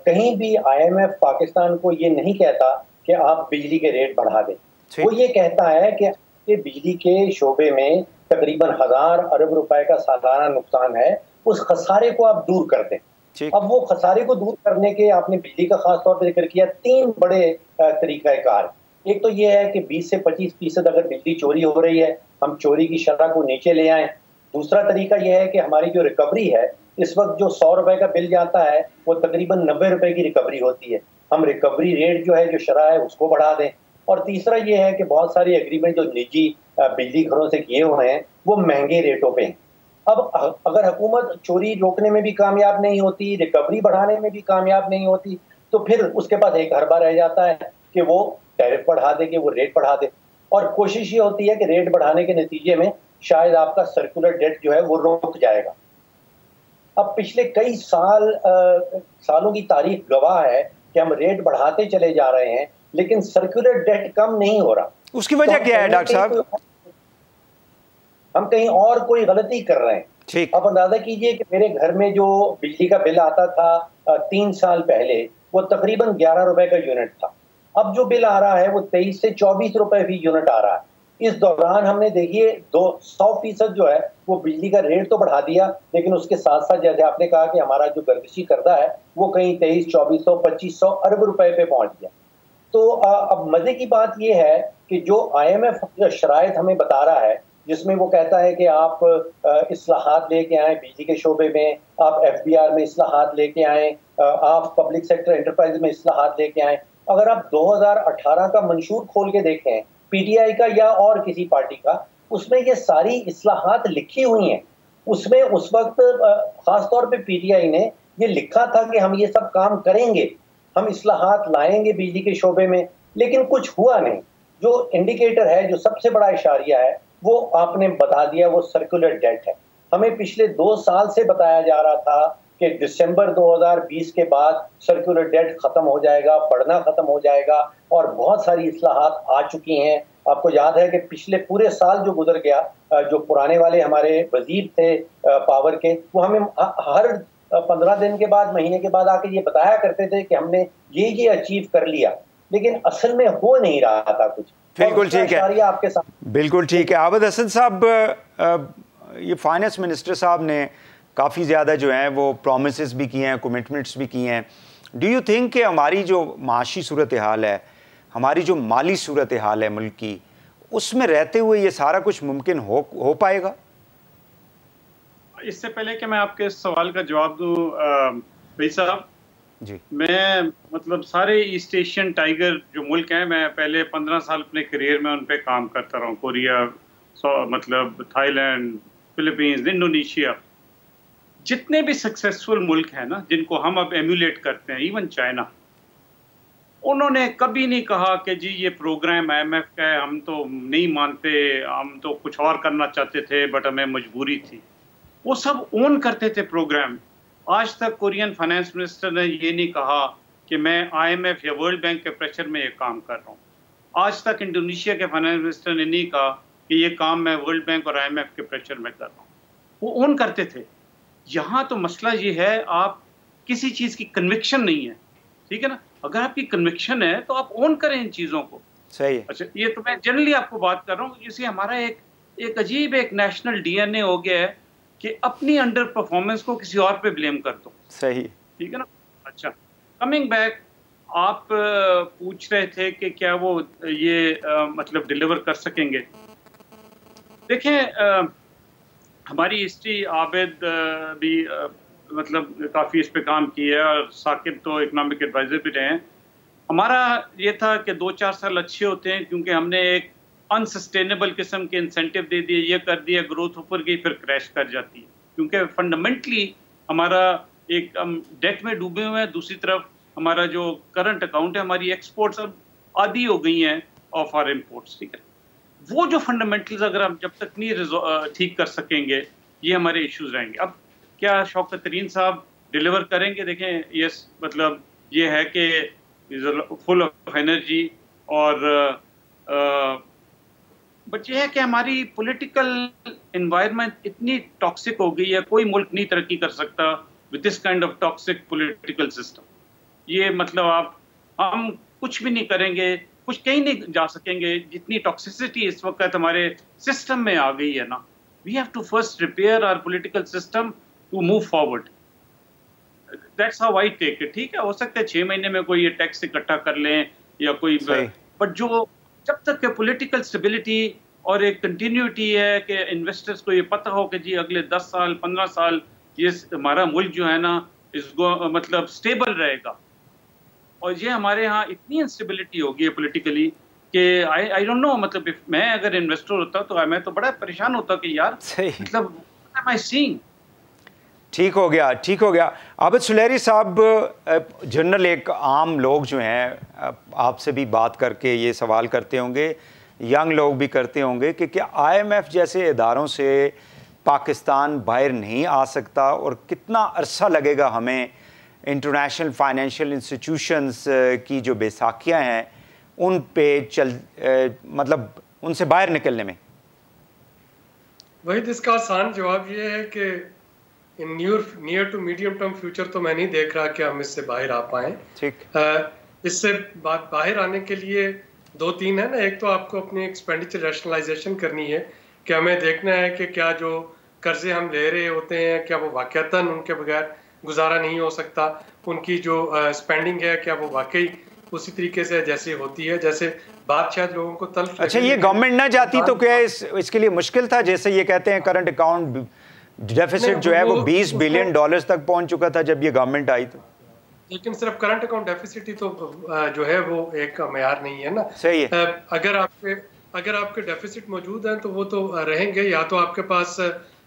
کہیں بھی آئی ایم ایف پاکستان کو یہ نہیں کہتا کہ آپ بجلی کے ریٹ بڑھا دیں. وہ یہ کہتا ہے کہ بجلی کے شعبے میں تقریباً 1000 ارب روپے کا سالانہ نقصان ہے, اس خسارے کو آپ دور کر دیں. اب وہ خسارے کو دور کرنے کے آپ نے بجلی کا خاص طور پہ ذکر کیا, 3 بڑے طریقہ کار. ایک تو یہ ہے کہ 20 سے 25% اگر بجلی چوری ہو رہی ہے ہم چوری کی شرح کو نیچے لے آئیں. دوسرا طریقہ یہ ہے کہ ہماری جو ریکوری ہے, اس وقت جو 100 روپے کا بل جاتا ہے وہ تقریباً 90 روپے کی ریکوری ہوتی ہے, ہم ریکوری ریٹ جو ہے جو شرح ہے اس کو بڑھا دیں. اور تیسرا یہ ہے کہ بہت سارے ایگریمنٹ جو نجی بجلی گھروں سے کیے ہوئے ہیں وہ مہنگے ریٹوں پہ ہیں. اب اگر حکومت چوری روکنے میں بھی کامیاب نہیں ہوتی, ریکوری بڑھانے میں بھی کامیاب نہیں ہوتی, تو پھر اس کے پاس ایک حربہ رہ جاتا ہے کہ وہ ٹیرف بڑھا دے, کہ وہ ریٹ بڑھا دے. اور کوشش یہ ہوتی ہے کہ ریٹ بڑھانے کے نتیجے میں شاید آپ کا سرکولر ڈیٹ جو ہے وہ رک جائے گا. اب پچھلے کئی سالوں کی تاریخ گواہ ہے کہ ہم ریٹ بڑھاتے چلے جا رہے ہیں لیکن سرکولر ڈیٹ کم نہیں ہو رہا. اس کی وجہ کیا ہے ڈاکٹر صاحب؟ ہم کہیں اور کوئی غلطی کر رہے ہیں. آپ اندازہ کیجئے کہ میرے گھر میں جو بجلی کا بل آتا تھا 3 سال پہلے وہ تقریباً 11 روپے کا یونٹ تھا. اب جو بل آ رہا ہے وہ 23 سے 24 روپے فی یونٹ آ رہا ہے. اس دوران ہم نے دیکھیے 100% جو ہے وہ بجلی کا ریٹ تو بڑھا دیا, لیکن اس کے ساتھ ساتھ جیسے آپ نے کہا کہ ہمارا جو گردشی کردہ ہے وہ کہیں 2300-2400-2500 ارب روپے پہ پہنچ گیا. تو اب مزے کی بات یہ ہے کہ جو آئی ایم ایف شرائط ہمیں بتا رہا ہے, جس میں وہ کہتا ہے کہ آپ اصلاحات لے کے آئیں بجلی کے شعبے میں, آپ ایف بی آر میں اصلاحات لے کے آئیں, آپ پبلک سیکٹر انٹرپرائز میں اصلاحات لے کے آئیں. اگر آپ 2018 کا منشور کھول کے دیکھیں پی ٹی آئی کا یا اور کسی پارٹی کا, اس میں یہ ساری اصلاحات لکھی ہوئی ہیں. اس میں اس وقت خاص طور پہ پی ٹی آئی نے یہ لکھا تھا کہ ہم یہ سب کام کریں گے, ہم اصلاحات لائیں گے بجلی کے شعبے میں, لیکن کچھ ہوا نہیں. جو انڈیکیٹر ہے, جو سب سے بڑا اشاریہ ہے, وہ آپ نے بتا دیا, وہ سرکولر ڈیٹ ہے. ہمیں پچھلے 2 سال سے بتایا جا رہا تھا کہ دسمبر 2020 کے بعد سرکولر ڈیٹ ختم ہو جائے گا, بڑھنا ختم ہو جائے گا, اور بہت ساری اصلاحات آ چکی ہیں. آپ کو یاد ہے کہ پچھلے پورے سال جو گزر گیا, جو پرانے والے ہمارے وزیر تھے پاور کے, وہ ہمیں ہر 15 دن کے بعد, مہینے کے بعد آ کے یہ بتایا کرتے تھے کہ ہم نے یہ اچیو کر لیا, لیکن اصل میں ہو نہیں رہا تھا کچھ. بالکل ٹھیک ہے, آپ کے ساتھ بالکل ٹھیک ہے. عابد حسن صاحب, یہ فائنانس منسٹر صاحب نے کافی زیادہ جو ہیں وہ پرومسز بھی کیے ہیں, کمٹمنٹس بھی کیے ہیں. ڈو یو تھنک کہ ہماری جو معاشی صورتحال ہے, ہماری جو مالی صورتحال ہے ملک کی, اس میں رہتے ہوئے یہ سارا کچھ ممکن ہو پائے گا؟ اس سے پہلے کہ میں آپ کے سوال کا جواب دوں بھائی صاحب, جی, میں مطلب سارے ایسٹ ایشین ٹائیگر جو ملک ہیں, میں پہلے 15 سال اپنے کریئر میں ان پہ کام کرتا رہا ہوں. کوریا, مطلب تھائی لینڈ, فلپینز, انڈونیشیا, جتنے بھی سکسیسفل ملک ہیں نا جن کو ہم اب ایمولیٹ کرتے ہیں, ایون چائنا, انہوں نے کبھی نہیں کہا کہ جی یہ پروگرام آئی ایم ایف کا ہے, ہم تو نہیں مانتے, ہم تو کچھ اور کرنا چاہتے تھے بٹ ہمیں مجبوری تھی. وہ سب اون کرتے تھے پروگرام. آج تک کورین فائنانس منسٹر نے یہ نہیں کہا کہ میں آئی ایم ایف یا ورلڈ بینک کے پریشر میں یہ کام کر رہا ہوں. آج تک انڈونیشیا کے فائنانس منسٹر نے نہیں کہا کہ یہ کام میں ورلڈ بینک اور آئی ایم ایف کے پریشر میں کر رہا ہوں. وہ اون کرتے تھے. یہاں تو مسئلہ یہ ہے, آپ کسی چیز کی کنوکشن نہیں ہے, ٹھیک ہے نا. اگر آپ کی کنوکشن ہے تو آپ اون کریں ان چیزوں کو. صحیح ہے. اچھا, یہ تو میں جنرلی آپ کو بات کر رہا ہوں. اسی ہمارا ایک عجیب ایک نیشنل ڈی این اے ہو گیا ہے کہ اپنی انڈر پرفارمنس کو کسی اور پہ بلیم کر دو. صحیح, ٹھیک ہے نا. اچھا, کمنگ بیک, آپ پوچھ رہے تھے کہ کیا وہ یہ مطلب ڈیلیور کر سکیں گے. دیکھیں ہماری ہسٹری، عابد بھی مطلب کافی اس پہ کام کیا ہے، اور ثاقب تو اکنامک ایڈوائزر بھی رہے ہیں. ہمارا یہ تھا کہ 2-4 سال اچھے ہوتے ہیں، کیونکہ ہم نے ایک انسسٹینیبل قسم کے انسینٹیو دے دیے، یہ کر دیا، گروتھ اوپر گئی، پھر کریش کر جاتی ہے. کیونکہ فنڈامنٹلی ہمارا ایک ہم ڈیٹ میں ڈوبے ہوئے ہیں، دوسری طرف ہمارا جو کرنٹ اکاؤنٹ ہے، ہماری ایکسپورٹس اب آدھی ہو گئی ہیں آف آر امپورٹس. ٹھیک ہے، وہ جو فنڈامنٹلز اگر ہم جب تک نہیں ٹھیک کر سکیں گے، یہ ہمارے ایشوز رہیں گے. اب کیا شوکت ترین صاحب ڈیلیور کریں گے؟ دیکھیں یس، مطلب یہ ہے کہ فل آف انرجی، اور بٹ یہ ہے کہ ہماری پولیٹیکل انوائرمنٹ اتنی ٹاکسک ہو گئی ہے، کوئی ملک نہیں ترقی کر سکتا with this kind of toxic political system. یہ مطلب ہم کچھ بھی نہیں کریں گے، کچھ کہیں نہیں جا سکیں گے، جتنی ٹاکسیسٹی اس وقت ہمارے سسٹم میں آ گئی ہے نا. We have to first repair our political system to move forward. That's how I take it. ٹھیک ہے، ہو سکتا ہے 6 مہینے میں کوئی یہ ٹیکس اکٹھا کر لیں یا کوئی، بٹ جو جب تک کہ پولیٹیکل اسٹیبلٹی اور ایک کنٹینیوٹی ہے کہ انویسٹرز کو یہ پتہ ہو کہ جی اگلے 10 سال 15 سال یہ ہمارا ملک جو ہے نا مطلب سٹیبل رہے گا. اور یہ ہمارے ہاں اتنی انسٹیبلٹی ہوگی ہے پولیٹیکلی کہ آئی ڈونٹ نو، مطلب میں اگر انویسٹر ہوتا تو میں تو بڑا پریشان ہوتا کہ یار مطلب am I seeing. ٹھیک ہو گیا، ٹھیک ہو گیا. عابد سلیری صاحب، جنرل ایک عام لوگ جو ہیں آپ سے بھی بات کر کے یہ سوال کرتے ہوں گے، ینگ لوگ بھی کرتے ہوں گے کہ کیا IMF جیسے اداروں سے پاکستان باہر نہیں آ سکتا، اور کتنا عرصہ لگے گا ہمیں انٹرنیشنل فائنینشیل انسٹیٹیوشنز کی جو بیساکھیاں ہیں ان پہ مطلب ان سے باہر نکلنے میں؟ وہی اس کا آسان جواب یہ ہے کہ near to medium term future تو میں نہیں دیکھ رہا کہ ہم اس سے باہر آ پائیں. ٹھیک، اس سے باہر آنے کے لیے 2-3 ہے نا. ایک تو آپ کو اپنی ایکسپینڈیچر ریشنلائزیشن کرنی ہے، کہ ہمیں دیکھنا ہے کہ کیا جو قرضے ہم لے رہے ہوتے ہیں کیا وہ واقعتاً ان کے بغیر گزارا نہیں ہو سکتا، ان کی جو اسپینڈنگ ہے کیا وہ واقعی اسی طریقے سے جیسے ہوتی ہے، جیسے بات شاید لوگوں کو تلخ. اچھا، یہ گورنمنٹ نہ جاتی تو کیا اس کے لیے مشکل تھا؟ جیسے یہ کہتے ہیں کرنٹ اکاؤنٹ ڈیفیسٹ جو ہے وہ $20 بلین تک پہنچ چکا تھا جب یہ گورنمنٹ آئی تو. لیکن صرف کرنٹ اکاؤنٹ ڈیفیسٹ ہی تو جو ہے وہ ایک معیار نہیں ہے نا. صحیح ہے. اگر آپ کے ڈیفیسٹ موجود ہیں تو وہ تو رہیں گے، یا تو آپ کے پاس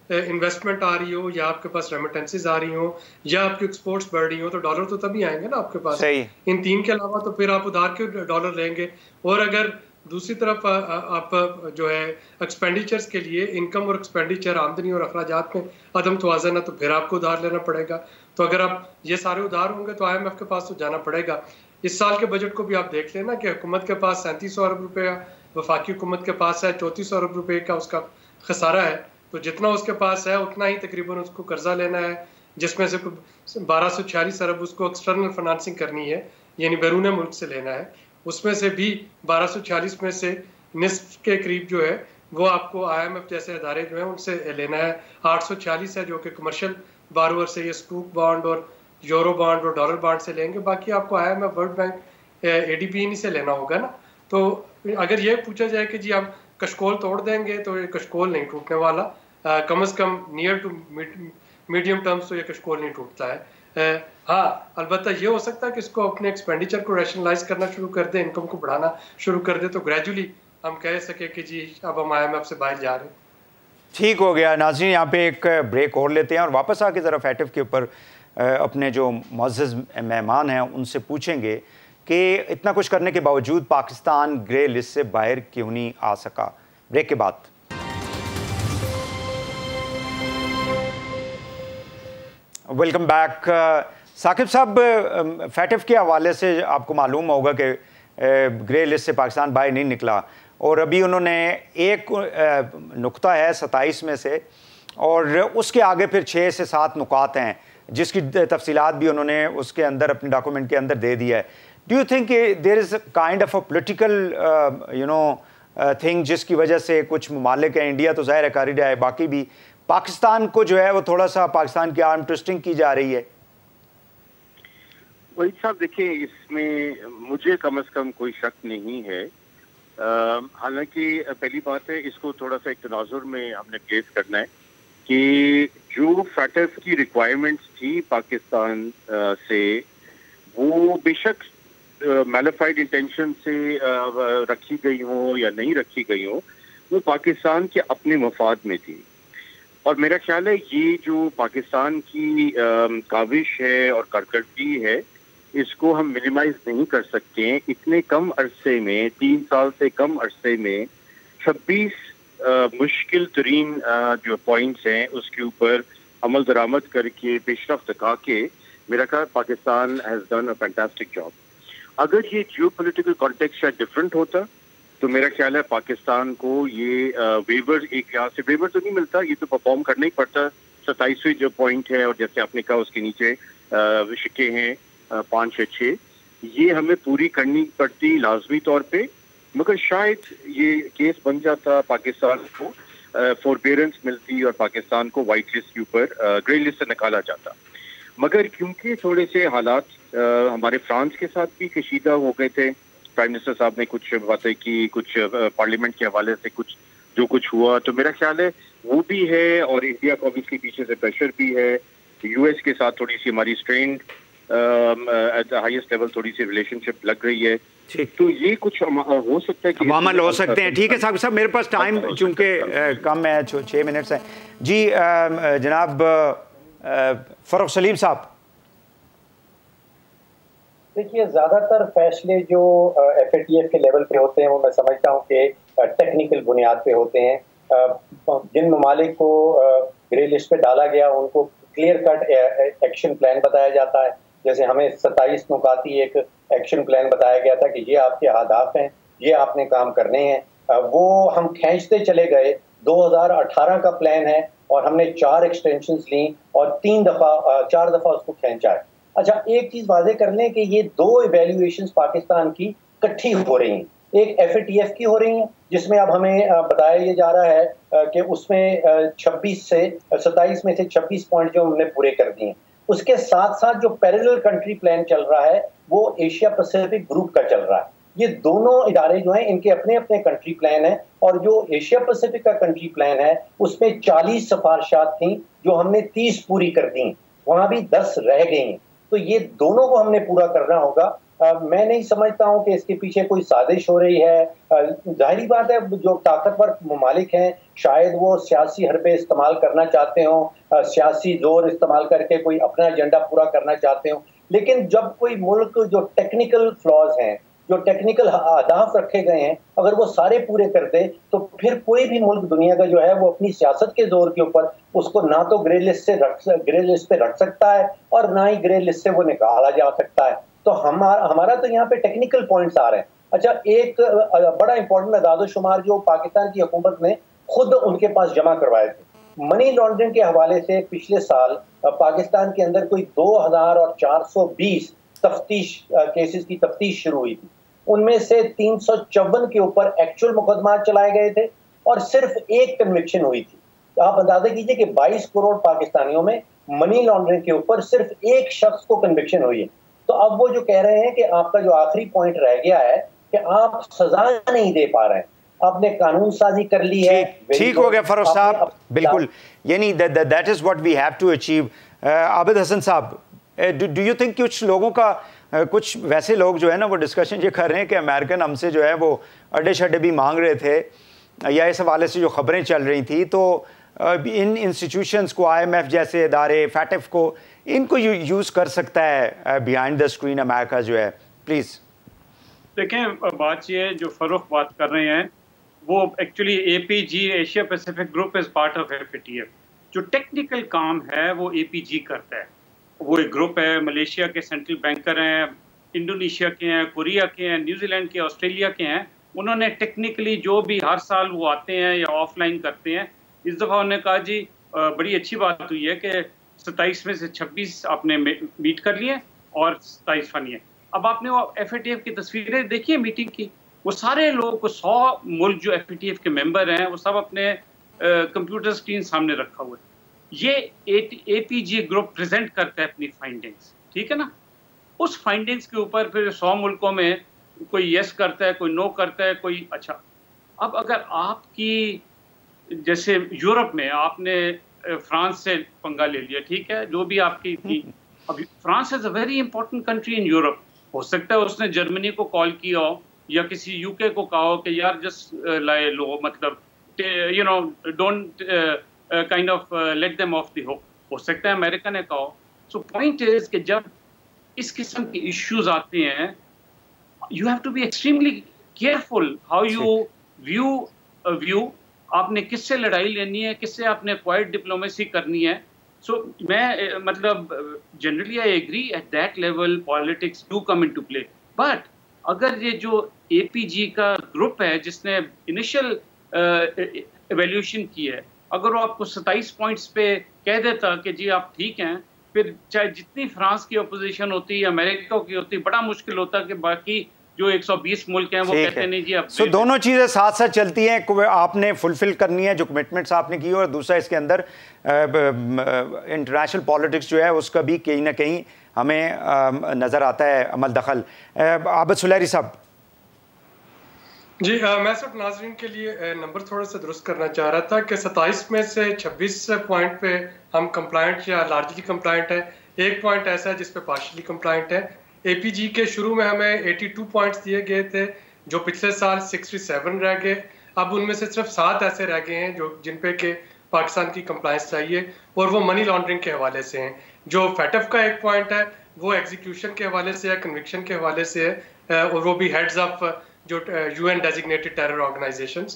انویسٹمنٹ آ رہی ہو، یا آپ کے پاس ریمیٹنسز آ رہی ہوں، یا آپ کی ایکسپورٹس بڑھ رہی ہوں، تو ڈالر تو تبھی آئیں گے نا آپ کے پاس. ان 3 کے علاوہ تو پھر آپ ادھار کے ڈالر لیں گے. اور اگر دوسری طرف آپ جو ہے ایکسپینڈیچرز کے لیے انکم اور ایکسپینڈیچر، آمدنی اور اخراجات میں عدم توازن ہے، تو پھر آپ کو ادھار لینا پڑے گا. تو اگر آپ یہ سارے ادھار ہوں گے تو IMF کے پاس تو جانا پڑے گا. اس سال کے بجٹ کو بھی آپ دیکھ لیں نا کہ حکومت کے پاس 3700 ارب روپے، وفاقی حکومت کے پاس ہے 3400 ارب روپے کا اس کا خسارہ ہے. تو جتنا اس کے پاس ہے اتنا ہی تقریباً اس کو قرضہ لینا ہے، جس میں سے 1246 ارب اس کو ایکسٹرنل فنانسنگ کرنی ہے، یعنی بیرون ملک سے لینا ہے. اس میں سے بھی 1246 میں سے نصف کے قریب جو ہے وہ آپ کو IMF جیسے ادارے جو ہیں ان سے لینا ہے. 846 ہے جو کہ کمرشل بارور سے، یہ سکوک بانڈ اور یورو بانڈ اور ڈالر بانڈ سے لیں گے. باقی آپ کو IMF، ورلڈ بینک، ADB سے لینا ہوگا نا. تو اگر یہ پوچھا جائے کہ جی ہم کشکول توڑ دیں گے، تو یہ کشکول نہیں ٹوٹنے والا. کم از کم نیئر ٹو میڈیم ٹرمز تو یہ کشکول نہیں ٹوٹتا ہے. ہاں البتہ یہ ہو سکتا ہے کہ اس کو اپنے ایکسپینڈیچر کو ریشنلائز کرنا شروع کر دے، انکم کو بڑھانا شروع کر دے، تو گریجولی ہم کہہ سکے کہ جی اب ہم IMF سے باہر جا رہے ہیں. ٹھیک ہو گیا. ناظرین، یہاں پہ ایک بریک اور لیتے ہیں اور واپس آ کے ذرا فیٹو کے اوپر اپنے جو معزز مہمان ہیں ان سے پوچھیں گے کہ اتنا کچھ کرنے کے باوجود پاکستان گرے لسٹ سے باہر کیوں نہیں آ سکا. بریک کے بعد. Welcome back. ثاقب صاحب، فیٹف کے حوالے سے آپ کو معلوم ہوگا کہ گرے لسٹ سے پاکستان باہر نہیں نکلا، اور ابھی انہوں نے ایک نقطہ ہے 27 میں سے، اور اس کے آگے پھر 6 سے 7 نکات ہیں جس کی تفصیلات بھی انہوں نے اس کے اندر اپنے ڈاکومنٹ کے اندر دے دیا ہے. Do you think there is kind of a political thing جس کی وجہ سے کچھ ممالک ہیں، انڈیا تو ظاہر ہے کر ہی رہا ہے، باقی بھی پاکستان کو جو ہے وہ تھوڑا سا پاکستان کی آرم ٹوسٹنگ کی جا رہی ہے؟ وہی صاحب دیکھیں اس میں مجھے کم از کم کوئی شک نہیں ہے. حالانکہ پہلی بات ہے اس کو تھوڑا سا ایک تناظر میں ہم نے پلیس کرنا ہے کہ جو فیٹف کی ریکوائرمنٹس تھی پاکستان سے وہ بے شک میلیفائڈ انٹینشن سے رکھی گئی ہوں یا نہیں رکھی گئی ہوں, وہ پاکستان کے اپنے مفاد میں تھی. اور میرا خیال ہے یہ جو پاکستان کی کاوش ہے اور کارکردگی ہے اس کو ہم منیمائز نہیں کر سکتے ہیں. اتنے کم عرصے میں 3 سال سے کم عرصے میں 26 مشکل ترین جو پوائنٹس ہیں اس کے اوپر عمل درآمد کر کے پیش رفت دکھا کے میرا خیال Pakistan has done a fantastic job. اگر یہ جیو پولیٹیکل کانٹیکسٹ شاید ڈفرینٹ ہوتا تو میرا خیال ہے پاکستان کو یہ ویور ایک لحاظ سے ویور تو نہیں ملتا, یہ تو پرفارم کرنا ہی پڑتا. 27ویں جو پوائنٹ ہے اور جیسے آپ نے کہا اس کے نیچے شکے ہیں 5 یا 6, یہ ہمیں پوری کرنی پڑتی لازمی طور پہ. مگر شاید یہ کیس بن جاتا, پاکستان کو فوربیرنس ملتی اور پاکستان کو وائٹ لسٹ کے اوپر گرے لسٹ سے نکالا جاتا. مگر کیونکہ تھوڑے سے حالات ہمارے فرانس کے ساتھ بھی کشیدہ ہو گئے تھے, پرائم منسٹر صاحب نے کچھ باتیں کی, کچھ پارلیمنٹ کے حوالے سے کچھ ہوا, تو میرا خیال ہے وہ بھی ہے. اور انڈیا کو بھی اس کے پیچھے سے پریشر بھی ہے. یو ایس کے ساتھ تھوڑی سی ہماری اسٹرینڈ ایٹ دا ہائیسٹ لیول تھوڑی سی ریلیشن شپ لگ رہی ہے. تو یہ کچھ ہو سکتا ہے کہ عمل ہو سکتے ہیں. ٹھیک ہے صاحب میرے پاس ٹائم چونکہ کم ہے, 6 منٹس ہیں. جی جناب فروخ سلیم صاحب. دیکھیے زیادہ تر فیصلے جو ایف اے ٹی ایف کے لیول پہ ہوتے ہیں وہ میں سمجھتا ہوں کہ ٹیکنیکل بنیاد پہ ہوتے ہیں. جن ممالک کو گرے لسٹ پہ ڈالا گیا ان کو کلیئر کٹ ایکشن پلان بتایا جاتا ہے. جیسے ہمیں 27 نکاتی ایک ایکشن پلان بتایا گیا تھا کہ یہ آپ کے اہداف ہیں, یہ آپ نے کام کرنے ہیں. وہ ہم کھینچتے چلے گئے. 2018 کا پلان ہے اور ہم نے 4 ایکسٹینشنز لیں اور 4 دفعہ اس کو کھینچا ہے. اچھا ایک چیز واضح کر لیں کہ یہ 2 ایویلیویشنز پاکستان کی کٹھی ہو رہی ہیں. ایک ایف اے ٹی ایف کی ہو رہی ہیں جس میں اب ہمیں بتایا یہ جا رہا ہے کہ اس میں 27 میں سے 26 پوائنٹ جو ہم نے پورے کر دیے ہیں. اس کے ساتھ ساتھ جو پیرلل کنٹری پلان چل رہا ہے وہ ایشیا پیسیفک گروپ کا چل رہا ہے. یہ دونوں ادارے جو ہیں ان کے اپنے اپنے کنٹری پلان ہیں, اور جو ایشیا پیسیفک کا کنٹری پلان ہے اس میں 40 سفارشات تھیں جو ہم نے 30 پوری کر دی ہیں, وہاں بھی 10 رہ گئی ہیں. تو یہ دونوں کو ہم نے پورا کرنا ہوگا. میں نہیں سمجھتا ہوں کہ اس کے پیچھے کوئی سازش ہو رہی ہے. ظاہری بات ہے جو طاقتور ممالک ہیں شاید وہ سیاسی حربے استعمال کرنا چاہتے ہوں, سیاسی زور استعمال کر کے کوئی اپنا ایجنڈا پورا کرنا چاہتے ہوں. لیکن جب کوئی ملک جو ٹیکنیکل فلاز ہیں, جو ٹیکنیکل اہداف رکھے گئے ہیں, اگر وہ سارے پورے کر دے تو پھر کوئی بھی ملک دنیا کا جو ہے وہ اپنی سیاست کے زور کے اوپر اس کو نہ تو گرے لسٹ پہ رکھ سکتا ہے اور نہ ہی گرے لسٹ سے وہ نکالا جا سکتا ہے. تو ہمارا تو یہاں پہ ٹیکنیکل پوائنٹس آ رہے ہیں. اچھا ایک بڑا امپورٹنٹ اعداد و شمار جو پاکستان کی حکومت نے خود ان کے پاس جمع کروائے تھے, منی لانڈرنگ کے حوالے سے پچھلے سال پاکستان کے اندر کوئی 2420 تفتیش کیسز کی تفتیش شروع ہوئی تھی. ان میں سے 354 کے اوپر ایکچوئل مقدمات چلائے گئے تھے اور صرف 1 کنوکشن ہوئی تھی. آپ اندازہ کیجئے کہ 22 کروڑ پاکستانیوں میں منی لانڈرنگ کے اوپر صرف 1 شخص کو کنوکشن ہوئی ہے. تو اب وہ جو کہہ رہے ہیں کہ آپ کا جو آخری پوائنٹ رہ گیا ہے کہ آپ سزا نہیں دے پا رہے ہیں, آپ نے قانون سازی کر لی ہے. ٹھیک ہو گیا فروخ صاحب, بالکل, یعنی that is what we have to achieve. Abid Hasan sahab, do you think کچھ لوگوں کا کچھ ویسے لوگ جو ہے نا وہ ڈسکشن یہ کر رہے ہیں کہ امریکن ہم سے جو ہے وہ اڈے شڈے بھی مانگ رہے تھے, یا اس حوالے سے جو خبریں چل رہی تھیں, تو ان انسٹیٹیوشنز کو IMF جیسے ادارے, فیٹف کو, ان کو یوز کر سکتا ہے بیہائنڈ دا اسکرین امریکہ جو ہے. پلیز دیکھیں, بات یہ ہے جو فروخ بات کر رہے ہیں وہ actually APG Asia Pacific group is part of FATF. جو ٹیکنیکل کام ہے وہ APG کرتا ہے. وہ ایک گروپ ہے, ملیشیا کے سینٹرل بینکر ہیں, انڈونیشیا کے ہیں, کوریا کے ہیں, نیوزی لینڈ کے, آسٹریلیا کے ہیں. انہوں نے ٹیکنیکلی جو بھی ہر سال وہ آتے ہیں یا آف لائن کرتے ہیں, اس دفعہ انہوں نے کہا جی بڑی اچھی بات ہوئی ہے کہ 27 میں سے 26 آپ نے میٹ کر لیے اور 27 فنی ہے. اب آپ نے وہ FATF کی تصویریں دیکھی میٹنگ کی, وہ سارے لوگ کو 100 ملک جو FATF کے ممبر ہیں وہ سب اپنے کمپیوٹر اسکرین سامنے رکھا ہوا ہے. یہ APG گروپ پریزنٹ کرتا ہے اپنی فائنڈنگز, ٹھیک ہے نا. اس فائنڈنگز کے اوپر پھر 100 ملکوں میں کوئی یس کرتا ہے, کوئی نو کرتا ہے, کوئی اچھا. اب اگر آپ کی جیسے یورپ میں آپ نے فرانس سے پنگا لے لیا, ٹھیک ہے, جو بھی آپ کی تھی. ابھی France is a very important country in Europe. ہو سکتا ہے اس نے جرمنی کو کال کیا ہو یا کسی یو کے کو کہا ہو کہ یار جسٹ لائے لو, مطلب you know don't kind of let them off the hope. ہو سکتا ہے امریکہ نے کہا ہو. سو پوائنٹ از کہ جب اس قسم کے ایشوز آتے ہیں, you have to be extremely careful how you view آپ نے کس سے لڑائی لینی ہے, کس سے آپ نے کوائٹ ڈپلومیسی کرنی ہے. سو میں مطلب generally I agree at that level politics do come into play. But اگر یہ جو اے پی جی کا گروپ ہے جس نے انیشل ایویلیوشن کی ہے, اگر وہ آپ کو 27 پوائنٹس پہ کہہ دیتا کہ جی آپ ٹھیک ہیں, پھر چاہے جتنی فرانس کی اپوزیشن ہوتی یا امریکہ کی ہوتی, بڑا مشکل ہوتا کہ باقی جو 120 ملک ہیں وہ کہتے نہیں جی اب. سو دونوں چیزیں ساتھ ساتھ چلتی ہیں, آپ نے فلفل کرنی ہے جو کمٹمنٹس آپ نے کی, اور دوسرا اس کے اندر انٹرنیشنل پالیٹکس جو ہے اس کا بھی کہیں نہ کہیں ہمیں نظر آتا ہے عمل دخل. عابد سلیری صاحب. جی میں صرف ناظرین کے لیے نمبر تھوڑا سا درست کرنا چاہ رہا تھا کہ 27 میں سے 26 پوائنٹ پہ ہم کمپلائنٹ یا لارجلی کمپلائنٹ ہے, 1 پوائنٹ ایسا ہے جس پہ پارشلی کمپلائنٹ ہے. اے پی جی کے شروع میں ہمیں 82 پوائنٹس دیے گئے تھے جو پچھلے سال 67 رہ گئے. اب ان میں سے صرف 7 ایسے رہ گئے ہیں جن پہ کہ پاکستان کی کمپلائنس چاہیے, اور وہ منی لانڈرنگ کے حوالے سے ہیں. جو فیٹف کا 1 پوائنٹ ہے وہ ایگزیکیوشن کے حوالے سے ہے, کنوکشن کے حوالے سے ہے, اور وہ بھی ہیڈز آف جو U N designated terror organizations,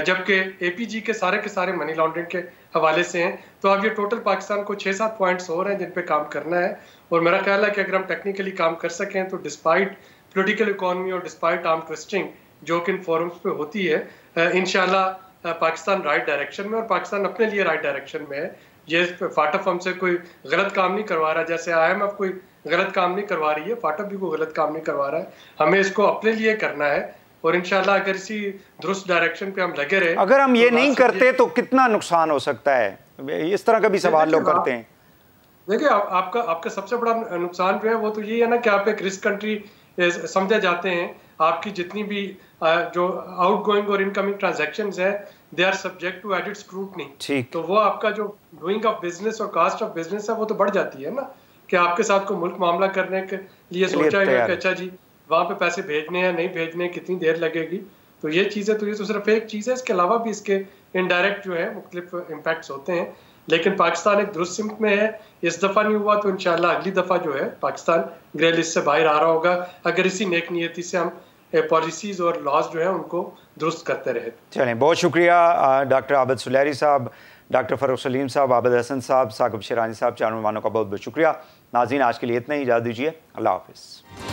جبکہ اے پی جی کے سارے منی لانڈرنگ کے حوالے سے ہیں. تو اب یہ ٹوٹل پاکستان کو 6-7 پوائنٹس اور ہیں جن پہ کام کرنا ہے, اور میرا خیال ہے کہ اگر ہم ٹیکنیکلی کام کر سکیں تو ڈسپائٹ پولیٹیکل اکانومی اور ڈسپائٹ آرم ٹوسٹنگ جو کہ ان فورمز پہ ہوتی ہے, انشاءاللہ پاکستان رائٹ ڈائریکشن میں, اور پاکستان اپنے لیے رائٹ ڈائریکشن میں ہے. یہ فاٹف ہم سے کوئی غلط کام نہیں کروا رہا, جیسے آئی ایم ایف کوئی غلط کام نہیں کروا رہی ہے, فاٹف بھی کوئی غلط کام نہیں کروا رہا ہے. ہمیں اس کو اپنے لیے کرنا ہے, اور انشاءاللہ اگر اسی درست ڈائریکشن پہ ہم لگے رہے. اگر ہم یہ نہیں کرتے تو کتنا نقصان ہو سکتا ہے, اس طرح کا بھی سوال لوگ کرتے ہیں. دیکھیں آپ کا سب سے بڑا نقصان جو ہے وہ تو یہ ہے نا کہ آپ ایک رسک کنٹری سمجھے جاتے ہیں. آپ کی جتنی بھی جو آؤٹ گوئنگ اور انکمنگ ٹرانزیکشنز ہیں they are subject to added scrutiny. تو وہ آپ کا جو ڈوئنگ آف بزنس اور کاسٹ آف بزنس ہے وہ تو بڑھ جاتی ہے نا, کہ آپ کے ساتھ کوئی ملک معاملہ کرنے کے لیے سوچا ہے کہ اچھا جی وہاں پہ پیسے بھیجنے ہیں, نہیں بھیجنے, کتنی دیر لگے گی. تو یہ چیزیں تو یہ تو صرف ایک چیز ہے, اس کے علاوہ بھی اس کے انڈائریکٹ جو ہے مختلف امپیکٹس ہوتے ہیں. لیکن پاکستان ایک درست سمت میں ہے. اس دفعہ نہیں ہوا تو انشاءاللہ اگلی دفعہ جو ہے پاکستان گرے لسٹ سے باہر آ رہا ہوگا, اگر اسی نیک نیتی سے ہم پالیسیز اور لاز جو ہیں ان کو درست کرتے رہے. چلیں, بہت شکریہ ڈاکٹر عابد سلیری صاحب, ڈاکٹر فروخ سلیم صاحب, عابد حسن صاحب, ثاقب شیرانی صاحب, چار مہمانوں کا بہت بہت شکریہ. ناظرین آج کے لیے اتنا ہی, اجازت دیجیے, اللہ حافظ.